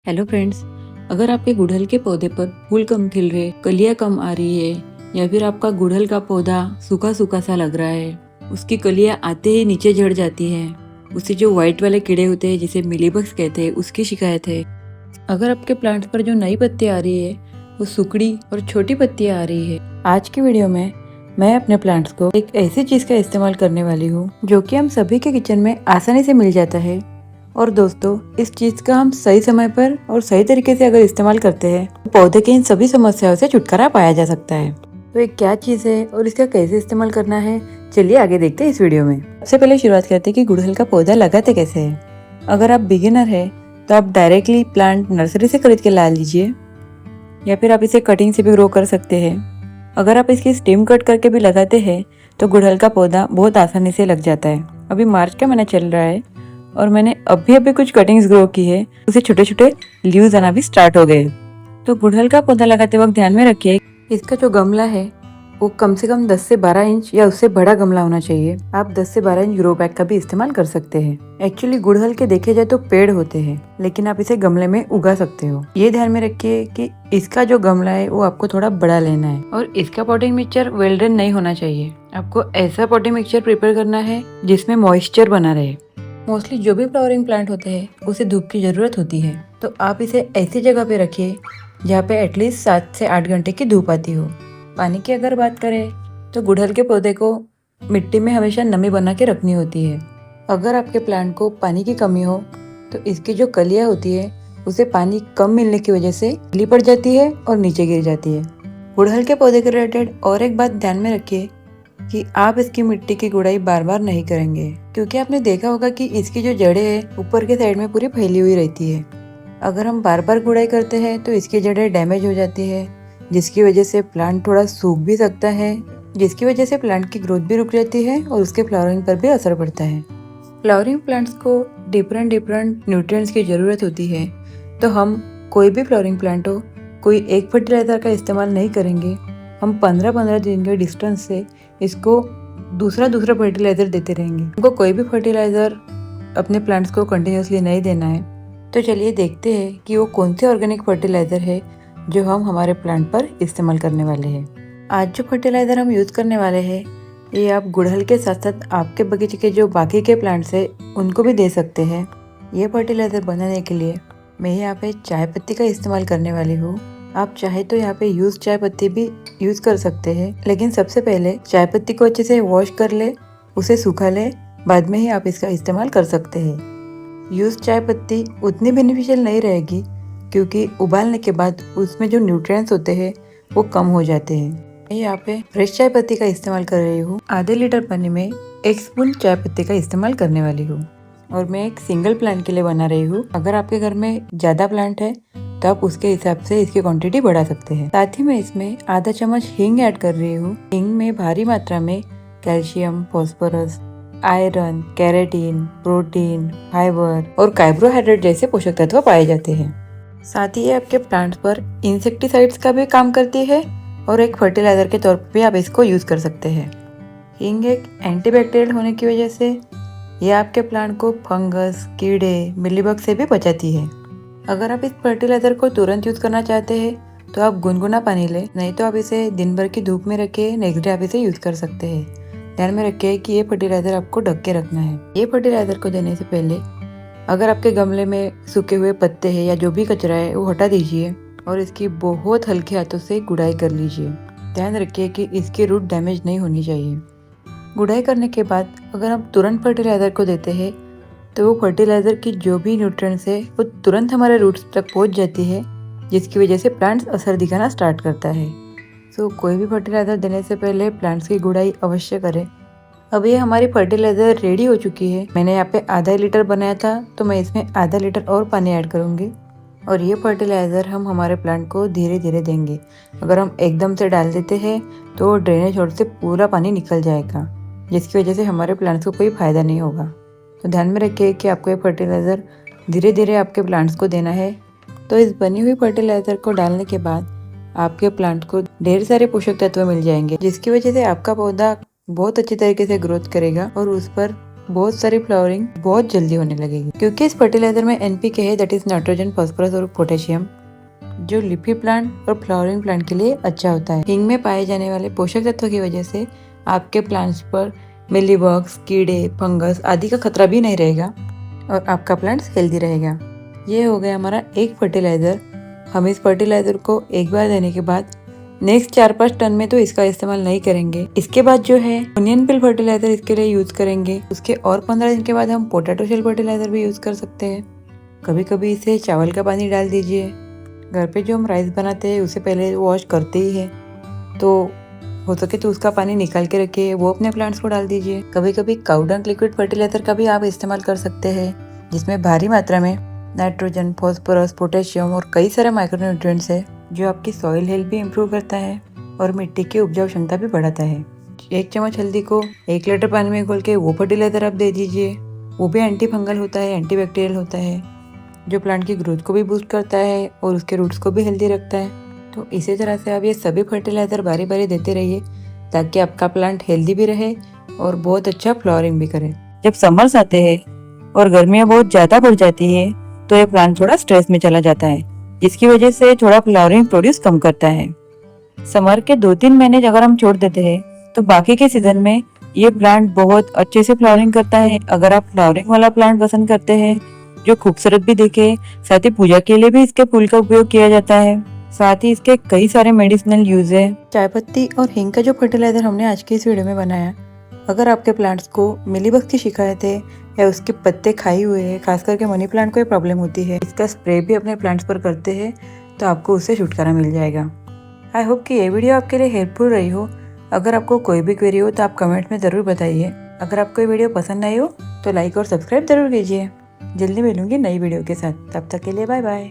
Hello friends, अगर आपके गुड़हल के पौधे पर फूल कम खिल रहे, कलियां कम आ रही है या फिर आपका गुड़हल का पौधा सूखा सूखा सा लग रहा है, उसकी कलियां आते ही नीचे झड़ जाती है, उससे जो व्हाइट वाले कीड़े होते हैं जिसे मिलीबग्स कहते हैं उसकी शिकायत है। अगर आपके प्लांट पर जो नई पत्तियां आ रही है वो सुकड़ी और छोटी पत्तियां आ रही है। आज की वीडियो में मैं अपने प्लांट्स को एक ऐसी चीज का इस्तेमाल करने वाली हूँ जो कि हम सभी के किचन में आसानी से मिल जाता है। और दोस्तों, इस चीज का हम सही समय पर और सही तरीके से अगर इस्तेमाल करते हैं तो पौधे की इन सभी समस्याओं से छुटकारा पाया जा सकता है। तो ये क्या चीज है और इसका कैसे इस्तेमाल करना है, चलिए आगे देखते हैं इस वीडियो में। सबसे पहले शुरुआत करते हैं कि गुड़हल का पौधा लगाते कैसे है। अगर आप बिगिनर है तो आप डायरेक्टली प्लांट नर्सरी से खरीद के ला लीजिए या फिर आप इसे कटिंग से भी ग्रो कर सकते हैं। अगर आप इसकी स्टेम कट करके भी लगाते हैं तो गुड़हल का पौधा बहुत आसानी से लग जाता है। अभी मार्च का महीना चल रहा है और मैंने अभी कुछ कटिंग्स ग्रो की है, उसे छोटे छोटे लीव्स आना भी स्टार्ट हो गए। तो गुड़हल का पौधा लगाते वक्त ध्यान में रखिए इसका जो गमला है वो कम से कम 10 से 12 इंच या उससे बड़ा गमला होना चाहिए। आप 10 से 12 इंच ग्रो बैग का भी इस्तेमाल कर सकते हैं। एक्चुअली गुड़हल के देखे जाए तो पेड़ होते हैं, लेकिन आप इसे गमले में उगा सकते हो। ये ध्यान में रखिए कि इसका जो गमला है वो आपको थोड़ा बड़ा लेना है और इसका पॉटिंग मिक्सचर वेल ड्रेन नहीं होना चाहिए। आपको ऐसा पॉटिंग मिक्सचर प्रिपेयर करना है जिसमें मॉइस्चर बना रहे। मोस्टली जो भी फ्लावरिंग प्लांट होते हैं उसे धूप की ज़रूरत होती है, तो आप इसे ऐसी जगह पे रखिए जहाँ पे एटलीस्ट 7 से 8 घंटे की धूप आती हो। पानी की अगर बात करें तो गुड़हल के पौधे को मिट्टी में हमेशा नमी बना के रखनी होती है। अगर आपके प्लांट को पानी की कमी हो तो इसकी जो कलियाँ होती है उसे पानी कम मिलने की वजह से गीली पड़ जाती है और नीचे गिर जाती है। गुड़हल के पौधे के रिलेटेड और एक बात ध्यान में रखिए कि आप इसकी मिट्टी की गुड़ाई बार बार नहीं करेंगे, क्योंकि आपने देखा होगा कि इसकी जो जड़ें हैं ऊपर के साइड में पूरी फैली हुई रहती है। अगर हम बार बार गुड़ाई करते हैं तो इसकी जड़ें डैमेज हो जाती है, जिसकी वजह से प्लांट थोड़ा सूख भी सकता है, जिसकी वजह से प्लांट की ग्रोथ भी रुक जाती है और उसके फ्लावरिंग पर भी असर पड़ता है। फ्लावरिंग प्लांट्स को डिफरेंट न्यूट्रिएंट्स की जरूरत होती है, तो हम कोई भी फ्लावरिंग प्लांट हो कोई एक फर्टिलाइजर का इस्तेमाल नहीं करेंगे। हम 15-15 दिन के डिस्टेंस से इसको दूसरा फर्टिलाइजर देते रहेंगे। हमको कोई भी फर्टिलाइजर अपने प्लांट्स को कंटिन्यूसली नहीं देना है। तो चलिए देखते हैं कि वो कौन से ऑर्गेनिक फर्टिलाइजर है जो हम हमारे प्लांट पर इस्तेमाल करने वाले हैं। आज जो फर्टिलाइजर हम यूज करने वाले हैं ये आप गुड़हल के साथ साथ आपके बगीचे के जो बाकी के प्लांट्स है उनको भी दे सकते हैं। ये फर्टिलाइजर बनाने के लिए मैं यहाँ पे चाय पत्ती का इस्तेमाल करने वाली हूँ। आप चाहे तो यहाँ पे यूज चाय पत्ती भी यूज कर सकते हैं, लेकिन सबसे पहले चाय पत्ती को अच्छे से वॉश कर ले, उसे सूखा ले, बाद में ही आप इसका इस्तेमाल कर सकते हैं। यूज चाय पत्ती उतनी बेनिफिशियल नहीं रहेगी क्योंकि उबालने के बाद उसमें जो न्यूट्रिएंट्स होते हैं वो कम हो जाते हैं। मैं यहाँ पे फ्रेश चाय पत्ती का इस्तेमाल कर रही हूँ। आधे लीटर पानी में 1 स्पून चाय पत्ती का इस्तेमाल करने वाली हूँ और मैं एक सिंगल प्लांट के लिए बना रही हूँ। अगर आपके घर में ज्यादा प्लांट है तो आप उसके हिसाब से इसकी क्वांटिटी बढ़ा सकते हैं। साथ ही मैं इसमें आधा चम्मच हींग ऐड कर रही हूँ। हींग में भारी मात्रा में calcium, phosphorus, iron, carotene, protein, fibre और कार्बोहाइड्रेट जैसे पोषक तत्व पाए जाते हैं। साथ ही ये आपके प्लांट्स पर इंसेक्टिसाइड्स का भी काम करती है और एक फर्टिलाइजर के तौर पर भी आप इसको यूज कर सकते हैं। हींग एक एंटीबैक्टीरियल होने की वजह से ये आपके प्लांट को फंगस, कीड़े, मिलीबग से भी बचाती है। अगर आप इस फर्टिलाइजर को तुरंत यूज करना चाहते हैं तो आप गुनगुना पानी लें, नहीं तो आप इसे दिन भर की धूप में रखे नेक्स्ट डे आप इसे यूज कर सकते हैं। ध्यान में रखिए कि ये फर्टिलाइजर आपको ढक के रखना है। ये फर्टिलाइजर को देने से पहले अगर आपके गमले में सूखे हुए पत्ते हैं या जो भी कचरा है वो हटा दीजिए और इसकी बहुत हल्के हाथों से गुड़ाई कर लीजिए। ध्यान रखिए कि इसकी रूट डैमेज नहीं होनी चाहिए। गुड़ाई करने के बाद अगर हम तुरंत फर्टिलाइजर को देते हैं तो वो फर्टिलाइजर की जो भी न्यूट्रिएंट्स है वो तुरंत हमारे रूट्स तक पहुंच जाती है, जिसकी वजह से प्लांट्स असर दिखाना स्टार्ट करता है। सो कोई भी फर्टिलाइजर देने से पहले प्लांट्स की गुड़ाई अवश्य करें। अब ये हमारी फर्टिलाइजर रेडी हो चुकी है। मैंने यहाँ पे आधा लीटर बनाया था तो मैं इसमें आधा लीटर और पानी ऐड करूँगी और ये फर्टिलाइजर हम हमारे प्लांट को धीरे धीरे देंगे। अगर हम एकदम से डाल देते हैं तो ड्रेनेज होल से पूरा पानी निकल जाएगा, जिसकी वजह से हमारे प्लांट्स को कोई फायदा नहीं होगा। तो ध्यान में रखिए कि आपको ये फर्टिलाइज़र धीरे धीरे आपके प्लांट्स को देना है। तो इस बनी हुई फर्टिलाइज़र को डालने के बाद आपके प्लांट को ढेर सारे पोषक तत्व मिल जाएंगे, जिसकी वजह से आपका पौधा बहुत अच्छी तरीके से ग्रोथ करेगा और उस पर बहुत सारी फ्लावरिंग बहुत जल्दी होने लगेगी, क्योंकि इस फर्टिलाइजर में एनपीके है, दैट इज नाइट्रोजन, फॉस्फोरस और पोटेशियम, जो लिफी प्लांट और फ्लावरिंग प्लांट के लिए अच्छा होता है। हींग में पाए जाने वाले पोषक तत्वों की वजह से आपके प्लांट्स पर मिलीबग्स, कीड़े, फंगस आदि का खतरा भी नहीं रहेगा और आपका प्लांट्स हेल्दी रहेगा। ये हो गया हमारा एक फर्टिलाइजर। हम इस फर्टिलाइजर को एक बार देने के बाद नेक्स्ट 4-5 टन में तो इसका इस्तेमाल नहीं करेंगे। इसके बाद जो है ओनियन पिल फर्टिलाइजर इसके लिए यूज करेंगे। उसके और 15 दिन के बाद हम पोटैटो शेल फर्टिलाइजर भी यूज कर सकते हैं। कभी कभी इसे चावल का पानी डाल दीजिए। घर पे जो हम राइस बनाते हैं उसे पहले वॉश करते ही है, तो हो सके तो उसका पानी निकाल के रखिए, वो अपने प्लांट्स को डाल दीजिए। कभी कभी काऊ डंग लिक्विड फर्टिलाइजर का भी आप इस्तेमाल कर सकते हैं, जिसमें भारी मात्रा में नाइट्रोजन, फॉस्फोरस, पोटेशियम और कई सारे माइक्रोन्यूट्रिएंट्स है, जो आपकी सॉइल हेल्थ भी इम्प्रूव करता है और मिट्टी की उपजाऊ क्षमता भी बढ़ाता है। 1 चम्मच हल्दी को 1 लीटर पानी में घोल के वो फर्टिलाइजर आप दे दीजिए। वो भी एंटी फंगल होता है, एंटी बैक्टीरियल होता है, जो प्लांट की ग्रोथ को भी बूस्ट करता है और उसके रूट्स को भी हेल्दी रखता है। तो इसी तरह से आप ये सभी फर्टिलाइजर बारी बारी देते रहिए, ताकि आपका प्लांट हेल्दी भी रहे और बहुत अच्छा फ्लावरिंग भी करे। जब समर्स आते हैं और गर्मियाँ बहुत ज़्यादा बढ़ जाती है, तो ये प्लांट थोड़ा स्ट्रेस में चला जाता है, जिसकी वजह से थोड़ा फ्लावरिंग प्रोड्यूस कम करता है। समर के 2-3 महीने अगर हम छोड़ देते हैं, तो बाकी के सीजन में ये प्लांट बहुत अच्छे से फ्लावरिंग करता है। अगर आप फ्लावरिंग वाला प्लांट पसंद करते हैं जो खूबसूरत भी दिखे, साथ ही पूजा के लिए भी इसके फूल का उपयोग किया जाता है, साथ ही इसके कई सारे मेडिसिनल यूज है। चाय पत्ती और हींग का जो फर्टिलाइजर हमने आज की इस वीडियो में बनाया, अगर आपके प्लांट्स को मिलीबग्स की शिकायत है या उसके पत्ते खाई हुए हैं, खास करके मनी प्लांट को ये प्रॉब्लम होती है, इसका स्प्रे भी अपने प्लांट्स पर करते हैं तो आपको उससे छुटकारा मिल जाएगा। आई होप कि ये वीडियो आपके लिए हेल्पफुल रही हो। अगर आपको कोई भी क्वेरी हो तो आप कमेंट में ज़रूर बताइए। अगर आपको ये वीडियो पसंद आई हो तो लाइक और सब्सक्राइब जरूर कीजिए। जल्दी मिलूंगी नई वीडियो के साथ, तब तक के लिए बाय बाय।